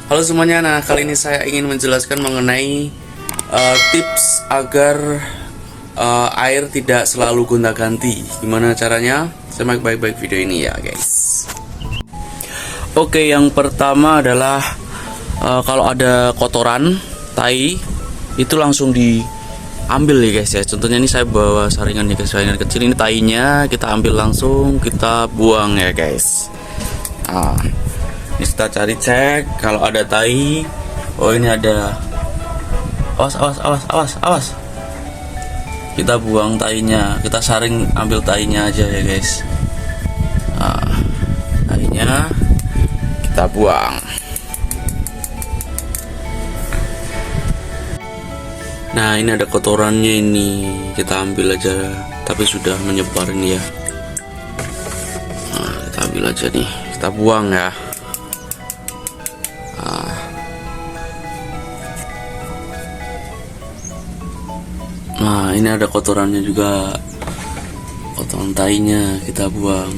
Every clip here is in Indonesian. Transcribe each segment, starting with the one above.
Halo semuanya, nah kali ini saya ingin menjelaskan mengenai tips agar air tidak selalu gonta-ganti. Gimana caranya? Simak baik-baik video ini ya guys. Oke, yang pertama adalah kalau ada kotoran, tai, itu langsung diambil ya guys ya. Contohnya ini saya bawa saringan ya guys, saringan kecil ini tainya kita ambil langsung, kita buang ya guys. Nah, ini kita cari cek kalau ada tai. Oh ini ada. Awas. Kita buang tainya. Kita saring ambil tainya aja ya guys. Nah, tainya kita buang. Nah ini ada kotorannya ini. Kita ambil aja. Tapi sudah menyebar ini ya. Nah, kita ambil aja nih. Kita buang ya. Nah ini ada kotorannya juga, kotoran tainya kita buang.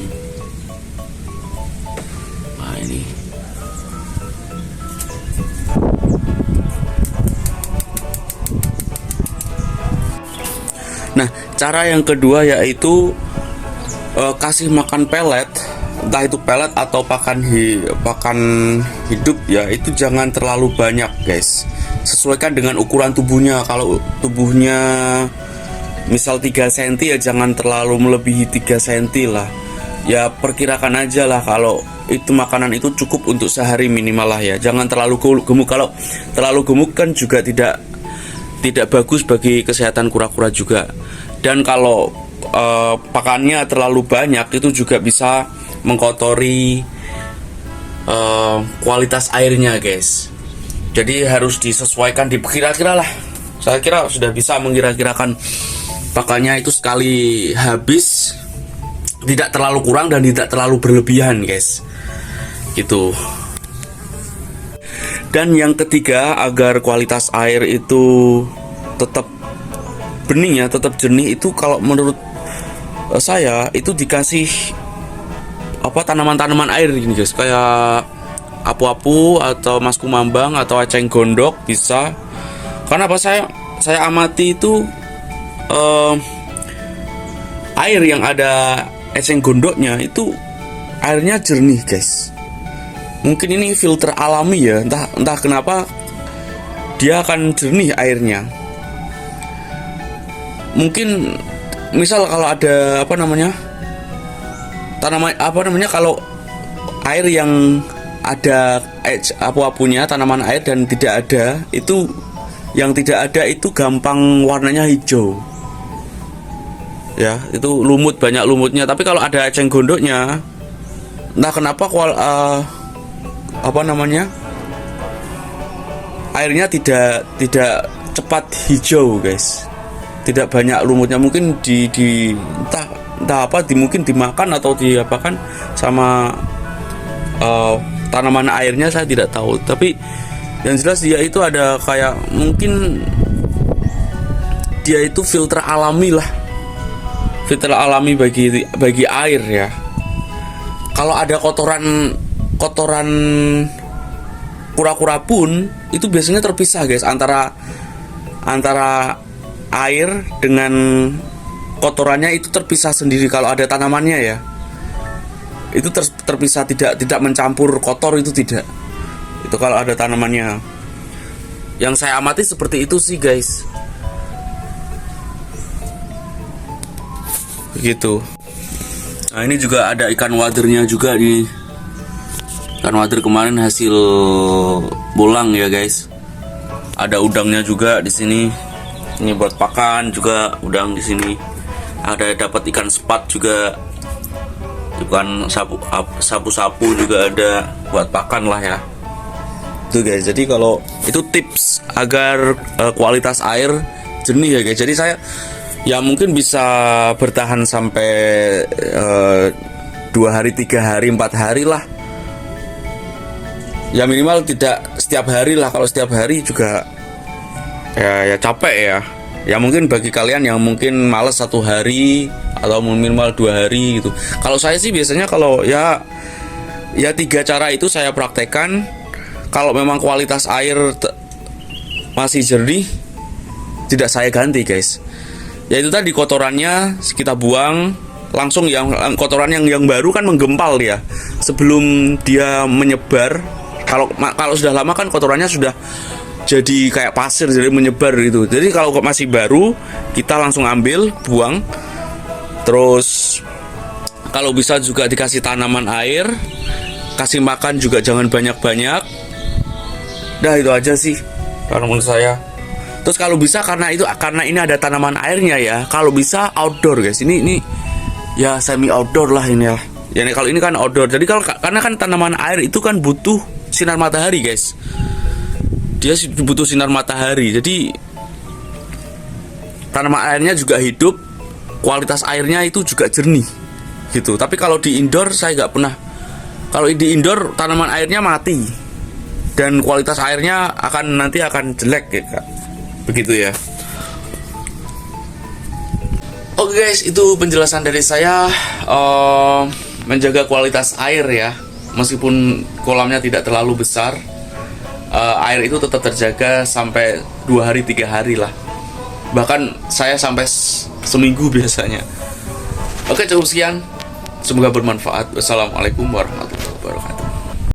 Nah ini. Nah cara yang kedua yaitu kasih makan pelet, entah itu pelet atau pakan hidup ya, itu jangan terlalu banyak guys. Sesuaikan dengan ukuran tubuhnya. Kalau tubuhnya misal 3 cm ya jangan terlalu melebihi 3 cm lah. Ya perkirakan aja lah, kalau itu makanan itu cukup untuk sehari minimal lah ya. Jangan terlalu gemuk. Kalau terlalu gemuk kan juga tidak bagus bagi kesehatan kura-kura juga. Dan kalau pakannya terlalu banyak itu juga bisa mengkotori kualitas airnya guys. Jadi harus disesuaikan, dikira-kira lah. Saya kira sudah bisa mengira-kirakan pakannya itu sekali habis, tidak terlalu kurang dan tidak terlalu berlebihan guys. Gitu. Dan yang ketiga, agar kualitas air itu tetap bening ya, tetap jernih, itu kalau menurut saya itu dikasih tanaman-tanaman air gini guys, kayak apu-apu atau mas kumambang atau eceng gondok bisa. Karena apa, saya amati itu air yang ada eceng gondoknya itu airnya jernih guys. Mungkin ini filter alami ya, entah kenapa dia akan jernih airnya. Mungkin misal kalau ada kalau air yang ada apu-apunya, tanaman air, dan tidak ada, itu yang tidak ada itu gampang warnanya hijau ya, itu banyak lumutnya. Tapi kalau ada eceng gondoknya, entah kenapa airnya tidak cepat hijau guys, tidak banyak lumutnya. Mungkin mungkin dimakan atau diapakan sama tanaman airnya, saya tidak tahu. Tapi yang jelas dia itu ada kayak, mungkin dia itu filter alami lah, filter alami bagi air ya. Kalau ada kotoran kura-kura pun itu biasanya terpisah guys, antara air dengan kotorannya itu terpisah sendiri. Kalau ada tanamannya ya, itu terpisah, tidak mencampur kotor, itu tidak. Itu kalau ada tanamannya. Yang saya amati seperti itu sih guys. Begitu. Nah ini juga ada ikan wadernya juga nih. Ikan wader kemarin hasil bolang ya guys. Ada udangnya juga di sini. Ini buat pakan juga, udang di sini. Ada dapat ikan sepat juga. Bukan sapu-sapu juga ada, buat pakan lah ya. Itu guys. Jadi kalau itu tips agar kualitas air jernih ya guys. Jadi saya ya mungkin bisa bertahan sampai 2 hari, 3 hari, 4 hari lah. Ya minimal tidak setiap hari lah. Kalau setiap hari juga ya capek ya. Ya mungkin bagi kalian yang mungkin males 1 hari atau minimal 2 hari gitu. Kalau saya sih biasanya kalau ya 3 cara itu saya praktekkan. kalau memang kualitas air masih jernih, tidak saya ganti guys. Yaitu tadi kotorannya kita buang langsung, yang kotoran yang baru kan menggempal dia sebelum dia menyebar. Kalau sudah lama kan kotorannya sudah jadi kayak pasir, jadi menyebar gitu. Jadi kalau masih baru kita langsung ambil, buang. Terus kalau bisa juga dikasih tanaman air, kasih makan juga jangan banyak-banyak. Dah itu aja sih kalau menurut saya. Terus kalau bisa karena ini ada tanaman airnya ya, kalau bisa outdoor guys. Ini ya semi outdoor lah ini ya. Yani kalau ini kan outdoor. Jadi karena kan tanaman air itu kan butuh sinar matahari guys. Dia butuh sinar matahari. Jadi tanaman airnya juga hidup, kualitas airnya itu juga jernih gitu. Tapi kalau di indoor saya nggak pernah. Kalau di indoor tanaman airnya mati dan kualitas airnya nanti akan jelek ya kak. Begitu ya. Oke guys, itu penjelasan dari saya menjaga kualitas air ya. Meskipun kolamnya tidak terlalu besar, air itu tetap terjaga sampai 2 hari 3 hari lah. Bahkan saya sampai seminggu biasanya. Oke, cukup sekian. Semoga bermanfaat. Wassalamualaikum warahmatullahi wabarakatuh.